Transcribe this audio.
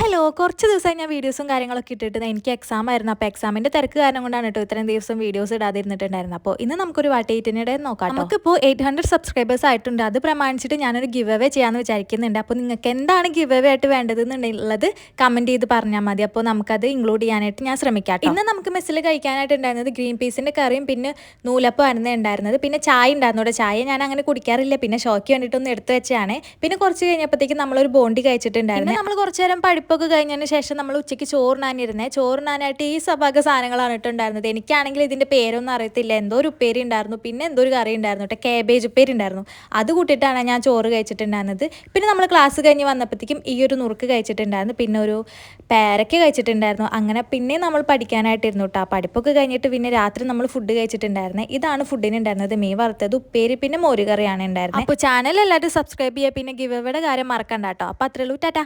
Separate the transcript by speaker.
Speaker 1: Hello, കുറച്ച് ദിവസമായി ഞാൻ വീഡിയോസും കാര്യങ്ങളൊക്കെ ഇട്ടിട്ട് എനിക്ക് എക്സാം ആയിരുന്നു. അപ്പോൾ എക്സാമിൻ്റെ തിരക്ക് കാരണം കൊണ്ടാണ് കേട്ടോ ഇത്രയും ദിവസം വീഡിയോസ് ഇടാതിരുന്നിട്ടുണ്ടായിരുന്നു. അപ്പോൾ ഇന്ന് നമുക്കൊരു വാട്ടേറ്റിനിടെ നോക്കാം. നമുക്കിപ്പോൾ 800 സബ്സ്ക്രൈബേഴ്സ് ആയിട്ടുണ്ട്. അത് പ്രമാണിച്ചിട്ട് ഞാനൊരു ഗിവ് അവേ ചെയ്യാമെന്ന് വിചാരിക്കുന്നുണ്ട്. അപ്പോൾ നിങ്ങൾക്ക് എന്താണ് ഗിവ് അവേ ആയിട്ട് വേണ്ടതെന്നുള്ളത് കമൻറ്റ് ചെയ്ത് പറഞ്ഞാൽ മതി. അപ്പോൾ നമുക്കത് ഇൻക്ലൂഡ് ചെയ്യാനായിട്ട് ഞാൻ ശ്രമിക്കാം. ഇന്ന് നമുക്ക് മെസ്സിൽ കഴിക്കാനായിട്ടുണ്ടായിരുന്നത് ഗ്രീൻ പീസിൻ്റെ കറിയും പിന്നെ നൂലപ്പമായിരുന്നു ഉണ്ടായിരുന്നത്. പിന്നെ ചായ ഉണ്ടായിരുന്നു. അവിടെ ചായ ഞാൻ അങ്ങനെ കുടിക്കാറില്ല. പിന്നെ ഷോയ്ക്ക് വേണ്ടിയിട്ടൊന്ന് എടുത്ത് വെച്ചാണ്. പിന്നെ കുറച്ച് കഴിഞ്ഞപ്പോഴത്തേക്കും നമ്മളൊരു ബോണ്ടി കഴിച്ചിട്ടുണ്ടായിരുന്നു. നമ്മൾ കുറച്ച് നേരം പഠിപ്പൊക്കെ കഴിഞ്ഞതിന് ശേഷം നമ്മൾ ഉച്ചയ്ക്ക് ചോറിനാനായിട്ട് ഈ വക സാധനങ്ങളാണ് ഇട്ടുണ്ടായിരുന്നത്. എനിക്കാണെങ്കിൽ ഇതിൻ്റെ പേരൊന്നും അറിയത്തില്ല. എന്തോ ഒരു ഉപ്പേരി ഉണ്ടായിരുന്നു, പിന്നെ എന്തോ ഒരു കറി ഉണ്ടായിരുന്നു കേട്ടോ, കാബേജ് ഉപ്പേരി ഉണ്ടായിരുന്നു. അത് കൂട്ടിയിട്ടാണ് ഞാൻ ചോറ് കഴിച്ചിട്ടുണ്ടായിരുന്നത്. പിന്നെ നമ്മൾ ക്ലാസ് കഴിഞ്ഞ് വന്നപ്പോഴത്തേക്കും ഈ ഒരു നുറുക്ക് കഴിച്ചിട്ടുണ്ടായിരുന്നു, പിന്നെ ഒരു പേരയ്ക്ക കഴിച്ചിട്ടുണ്ടായിരുന്നു. അങ്ങനെ പിന്നെ നമ്മൾ പഠിക്കാനായിട്ടിരുന്നു കേട്ടോ. പഠിപ്പൊക്കെ കഴിഞ്ഞിട്ട് പിന്നെ രാത്രി നമ്മൾ ഫുഡ് കഴിച്ചിട്ടുണ്ടായിരുന്നത്. ഇതാണ് ഫുഡിന് ഉണ്ടായിരുന്നത്: മീൻ വറുത്തത്, ഉപ്പേരി, പിന്നെ മോരുകറിയാണ് ഉണ്ടായിരുന്നത്. അപ്പോൾ ചാനൽ എല്ലാവരും സബ്സ്ക്രൈബ് ചെയ്യുക. പിന്നെ ഗിവ് അവേയുടെ കാര്യം മറക്കണ്ട കേട്ടോ. അപ്പോൾ അത്രയുള്ളൂ. ടാറ്റാ.